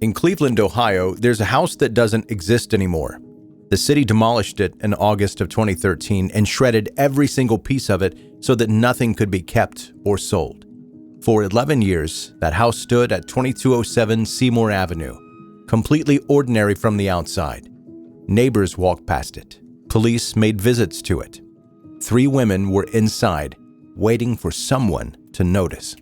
In Cleveland, Ohio, there's a house that doesn't exist anymore. The city demolished it in August of 2013 and shredded every single piece of it so that nothing could be kept or sold. For 11 years, that house stood at 2207 Seymour Avenue, completely ordinary from the outside. Neighbors walked past it. Police made visits to it. 3 women were inside, waiting for someone to notice.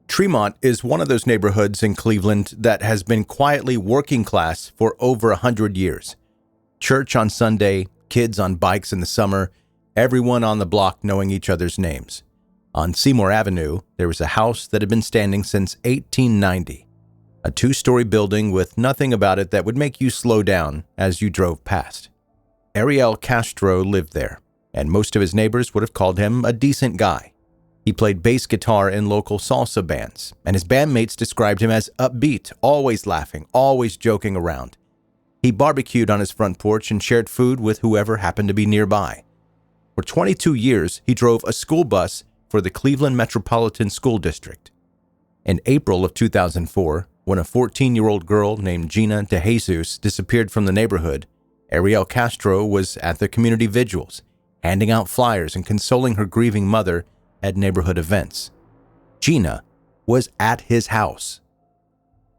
Tremont is one of those neighborhoods in Cleveland that has been quietly working class for over 100 years. Church on Sunday, kids on bikes in the summer, everyone on the block knowing each other's names. On Seymour Avenue, there was a house that had been standing since 1890, a 2-story building with nothing about it that would make you slow down as you drove past. Ariel Castro lived there, and most of his neighbors would have called him a decent guy. He played bass guitar in local salsa bands, and his bandmates described him as upbeat, always laughing, always joking around. He barbecued on his front porch and shared food with whoever happened to be nearby. For 22 years, he drove a school bus for the Cleveland Metropolitan School District. In April of 2004, when a 14-year-old girl named Gina DeJesus disappeared from the neighborhood, Ariel Castro was at the community vigils, handing out flyers and consoling her grieving mother at neighborhood events. Gina was at his house.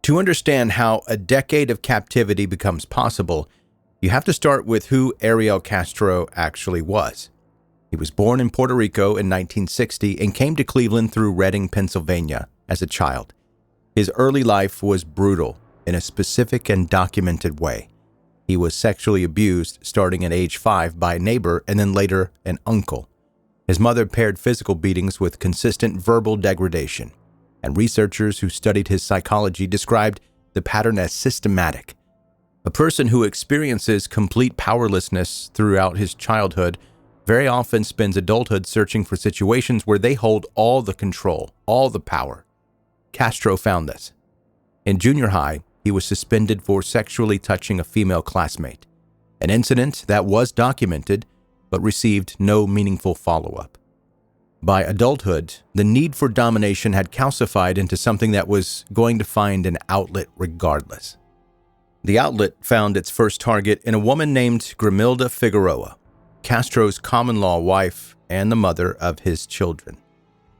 To understand how a decade of captivity becomes possible, you have to start with who Ariel Castro actually was. He was born in Puerto Rico in 1960 and came to Cleveland through Reading, Pennsylvania, as a child. His early life was brutal in a specific and documented way. He was sexually abused starting at age 5 by a neighbor and then later an uncle. His mother paired physical beatings with consistent verbal degradation, and researchers who studied his psychology described the pattern as systematic. A person who experiences complete powerlessness throughout his childhood very often spends adulthood searching for situations where they hold all the control, all the power. Castro found this. In junior high, he was suspended for sexually touching a female classmate, an incident that was documented but received no meaningful follow-up. By adulthood, the need for domination had calcified into something that was going to find an outlet regardless. The outlet found its first target in a woman named Grimilda Figueroa, Castro's common-law wife and the mother of his children.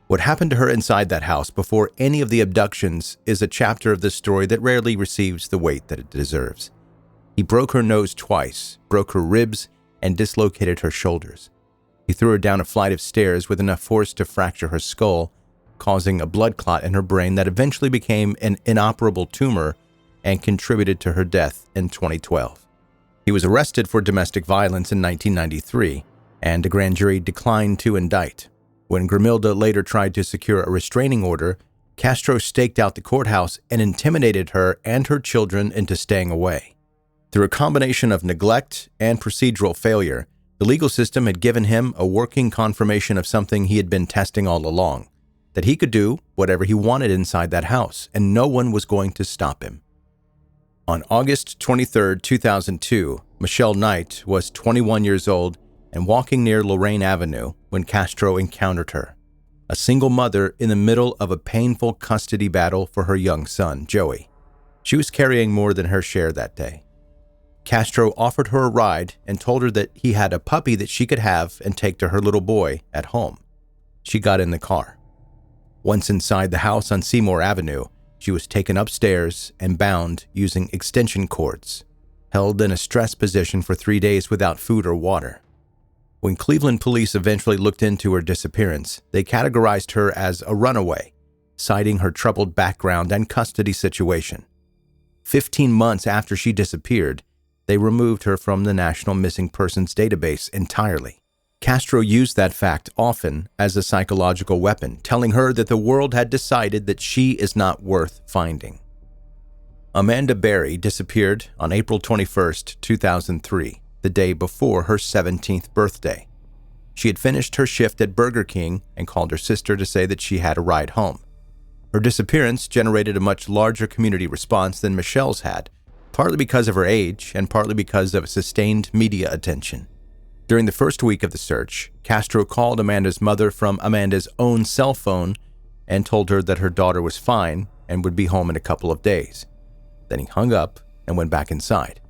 What happened to her inside that house before any of the abductions is a chapter of this story that rarely receives the weight that it deserves. He broke her nose twice, broke her ribs, and dislocated her shoulders. He threw her down a flight of stairs with enough force to fracture her skull, causing a blood clot in her brain that eventually became an inoperable tumor and contributed to her death in 2012. He was arrested for domestic violence in 1993, and a grand jury declined to indict. When Grimilda later tried to secure a restraining order, Castro staked out the courthouse and intimidated her and her children into staying away. Through a combination of neglect and procedural failure, the legal system had given him a working confirmation of something he had been testing all along, that he could do whatever he wanted inside that house, and no one was going to stop him. On August 23, 2002, Michelle Knight was 21 years old and walking near Lorraine Avenue when Castro encountered her, a single mother in the middle of a painful custody battle for her young son, Joey. She was carrying more than her share that day. Castro offered her a ride and told her that he had a puppy that she could have and take to her little boy at home. She got in the car. Once inside the house on Seymour Avenue, she was taken upstairs and bound using extension cords, held in a stress position for 3 days without food or water. When Cleveland police eventually looked into her disappearance, they categorized her as a runaway, citing her troubled background and custody situation. 15 months after she disappeared, they removed her from the National Missing Persons database entirely. Castro used that fact often as a psychological weapon, telling her that the world had decided that she is not worth finding. Amanda Berry disappeared on April 21, 2003, the day before her 17th birthday. She had finished her shift at Burger King and called her sister to say that she had a ride home. Her disappearance generated a much larger community response than Michelle's had, partly because of her age and partly because of sustained media attention. During the first week of the search, Castro called Amanda's mother from Amanda's own cell phone and told her that her daughter was fine and would be home in a couple of days. Then he hung up and went back inside.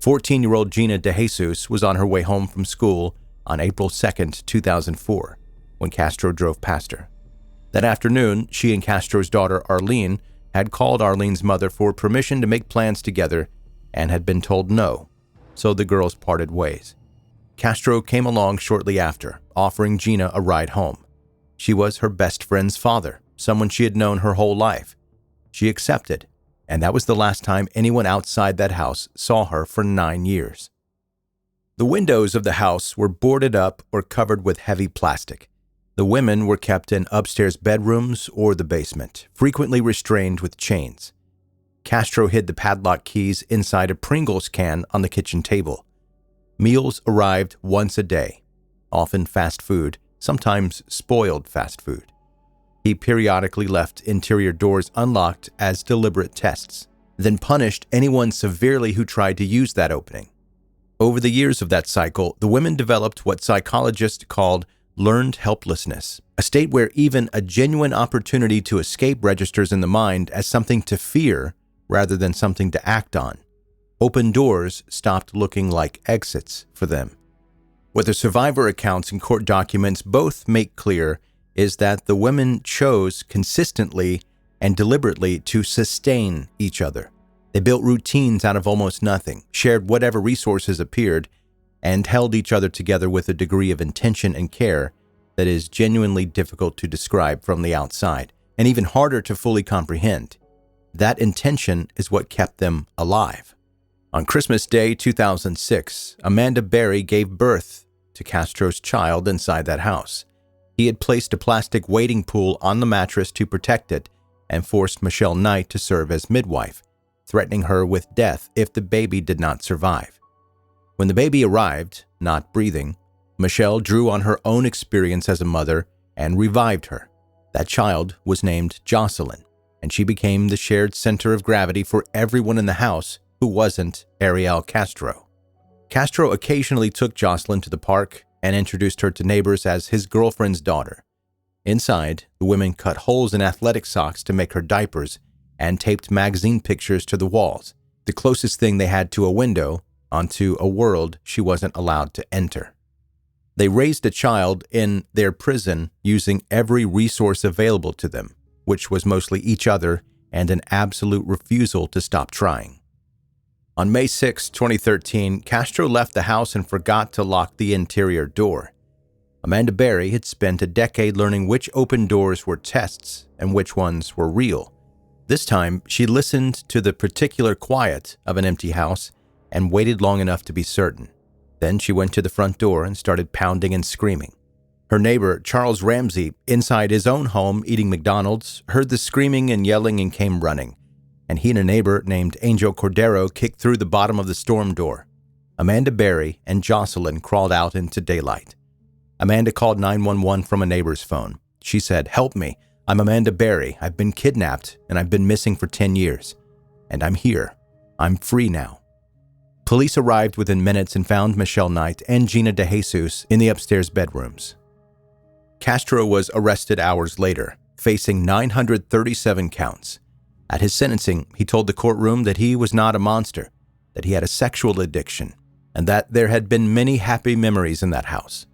14-year-old Gina DeJesus was on her way home from school on April 2nd, 2004, when Castro drove past her. That afternoon, she and Castro's daughter Arlene had called Arlene's mother for permission to make plans together and had been told no, so the girls parted ways. Castro came along shortly after, offering Gina a ride home. She was her best friend's father, someone she had known her whole life. She accepted, and that was the last time anyone outside that house saw her for 9 years. The windows of the house were boarded up or covered with heavy plastic. The women were kept in upstairs bedrooms or the basement, frequently restrained with chains. Castro hid the padlock keys inside a Pringles can on the kitchen table. Meals arrived once a day, often fast food, sometimes spoiled fast food. He periodically left interior doors unlocked as deliberate tests, then punished anyone severely who tried to use that opening. Over the years of that cycle, the women developed what psychologists called learned helplessness, a state where even a genuine opportunity to escape registers in the mind as something to fear rather than something to act on. Open doors stopped looking like exits for them. What the survivor accounts and court documents both make clear is that the women chose consistently and deliberately to sustain each other. They built routines out of almost nothing, shared whatever resources appeared, and held each other together with a degree of intention and care that is genuinely difficult to describe from the outside, and even harder to fully comprehend. That intention is what kept them alive. On Christmas Day 2006, Amanda Berry gave birth to Castro's child inside that house. He had placed a plastic wading pool on the mattress to protect it and forced Michelle Knight to serve as midwife, threatening her with death if the baby did not survive. When the baby arrived, not breathing, Michelle drew on her own experience as a mother and revived her. That child was named Jocelyn, and she became the shared center of gravity for everyone in the house who wasn't Ariel Castro. Castro occasionally took Jocelyn to the park and introduced her to neighbors as his girlfriend's daughter. Inside, the women cut holes in athletic socks to make her diapers and taped magazine pictures to the walls, the closest thing they had to a window onto a world she wasn't allowed to enter. They raised a child in their prison using every resource available to them, which was mostly each other and an absolute refusal to stop trying. On May 6, 2013, Castro left the house and forgot to lock the interior door. Amanda Berry had spent a decade learning which open doors were tests and which ones were real. This time, she listened to the particular quiet of an empty house and waited long enough to be certain. Then she went to the front door and started pounding and screaming. Her neighbor, Charles Ramsay, inside his own home eating McDonald's, heard the screaming and yelling and came running, and he and a neighbor named Angel Cordero kicked through the bottom of the storm door. Amanda Berry and Jocelyn crawled out into daylight. Amanda called 911 from a neighbor's phone. She said, "Help me. I'm Amanda Berry. I've been kidnapped, and I've been missing for 10 years. And I'm here. I'm free now." Police arrived within minutes and found Michelle Knight and Gina DeJesus in the upstairs bedrooms. Castro was arrested hours later, facing 937 counts. At his sentencing, he told the courtroom that he was not a monster, that he had a sexual addiction, and that there had been many happy memories in that house.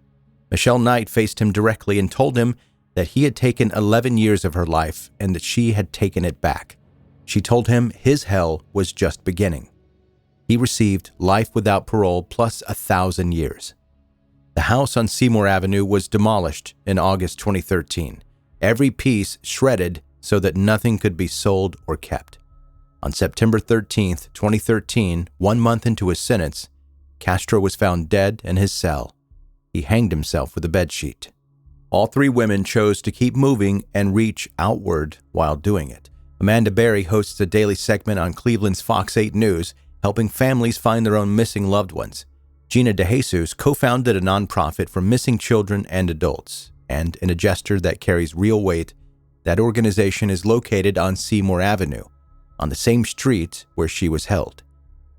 Michelle Knight faced him directly and told him that he had taken 11 years of her life and that she had taken it back. She told him his hell was just beginning. He received life without parole plus 1,000 years. The house on Seymour Avenue was demolished in August 2013, every piece shredded so that nothing could be sold or kept. On September 13, 2013, 1 month into his sentence, Castro was found dead in his cell. He hanged himself with a bedsheet. All three women chose to keep moving and reach outward while doing it. Amanda Berry hosts a daily segment on Cleveland's Fox 8 News, helping families find their own missing loved ones. Gina DeJesus co-founded a nonprofit for missing children and adults, and in a gesture that carries real weight, that organization is located on Seymour Avenue, on the same street where she was held.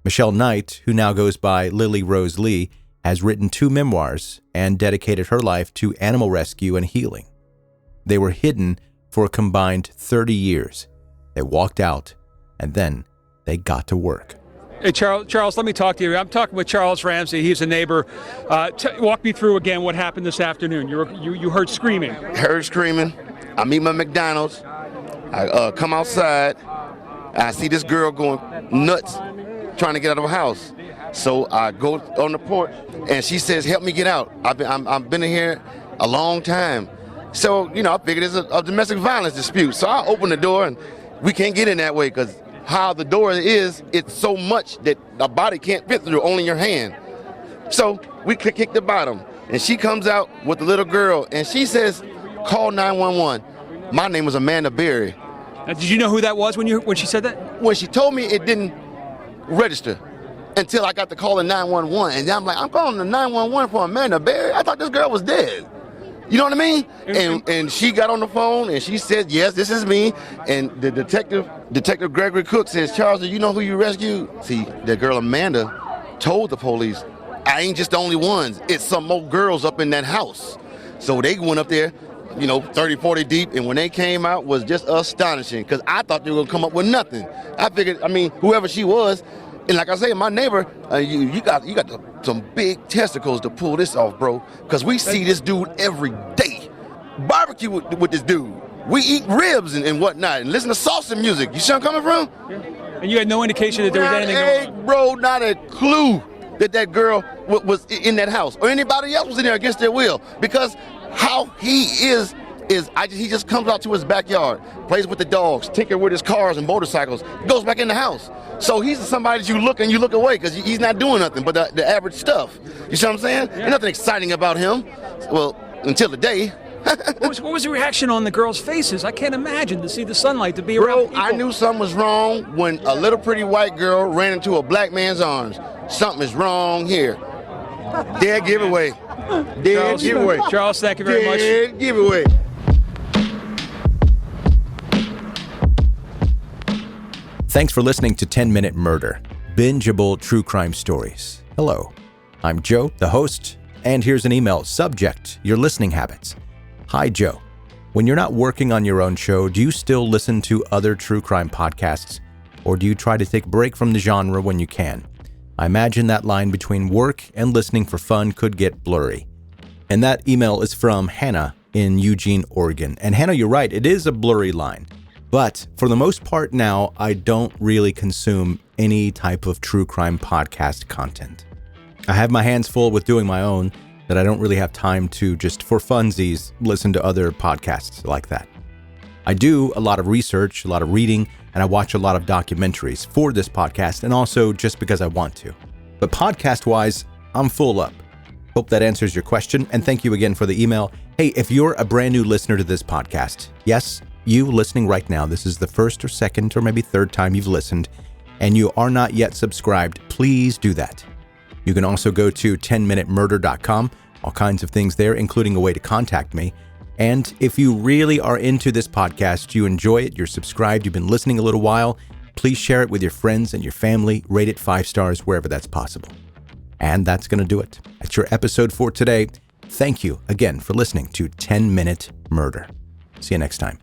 Michelle Knight, who now goes by Lily Rose Lee, has written 2 memoirs and dedicated her life to animal rescue and healing. They were hidden for a combined 30 years. They walked out, and then they got to work. Hey, Charles, let me talk to you. I'm talking with Charles Ramsay. He's a neighbor. Walk me through again what happened this afternoon. You heard screaming. Heard screaming. I'm eating my McDonald's. I come outside. I see this girl going nuts, trying to get out of her house. So I go on the porch, and she says, "Help me get out. I've been in here a long time." So, I figured it's a domestic violence dispute. So I open the door, and we can't get in that way because how the door is, it's so much that a body can't fit through, only your hand. So we kick the bottom, and she comes out with the little girl, and she says, "Call 911. My name was Amanda Berry." Now, did you know who that was when she said that? When she told me, it didn't register until I got the call in 911, and then I'm like, I'm calling the 911 for Amanda Berry? I thought this girl was dead. You know what I mean? And she got on the phone, and she said, "Yes, this is me." And the Detective Gregory Cook says, "Charles, do you know who you rescued?" See, that girl Amanda told the police, "I ain't just the only ones. It's some more girls up in that house." So they went up there, 30, 40 deep, and when they came out was just astonishing because I thought they were going to come up with nothing. I figured, whoever she was, and like I say, my neighbor, you got some big testicles to pull this off, bro, because we see this dude every day. Barbecue with this dude. We eat ribs and whatnot and listen to salsa music. You see where I'm coming from? Yeah. And you had no indication that there was anything going on? Bro, not a clue that girl was in that house or anybody else was in there against their will, because how he is he just comes out to his backyard, plays with the dogs, tinker with his cars and motorcycles, goes back in the house. So he's somebody that you look away because he's not doing nothing but the average stuff. You see what I'm saying? Yeah. There's nothing exciting about him. Well, until the day. What was the reaction on the girls' faces? I can't imagine to see the sunlight, to be around people. I knew something was wrong when a little pretty white girl ran into a black man's arms. Something is wrong here. Dead giveaway. Dead giveaway. Charles, thank you very much. Dead giveaway. Thanks for listening to 10-Minute Murder, bingeable true crime stories. Hello, I'm Joe, the host, and here's an email. Subject, your listening habits. Hi, Joe. When you're not working on your own show, do you still listen to other true crime podcasts, or do you try to take a break from the genre when you can? I imagine that line between work and listening for fun could get blurry. And that email is from Hannah in Eugene, Oregon. And Hannah, you're right, it is a blurry line. But for the most part now, I don't really consume any type of true crime podcast content. I have my hands full with doing my own, that I don't really have time to just for funsies listen to other podcasts like that. I do a lot of research, a lot of reading, and I watch a lot of documentaries for this podcast and also just because I want to. But podcast-wise, I'm full up. Hope that answers your question, and thank you again for the email. Hey, if you're a brand new listener to this podcast, yes, you listening right now, this is the first or second or maybe third time you've listened, and you are not yet subscribed, please do that. You can also go to 10minutemurder.com, all kinds of things there, including a way to contact me. And if you really are into this podcast, you enjoy it, you're subscribed, you've been listening a little while, please share it with your friends and your family, rate it 5 stars wherever that's possible. And that's going to do it. That's your episode for today. Thank you again for listening to 10 Minute Murder. See you next time.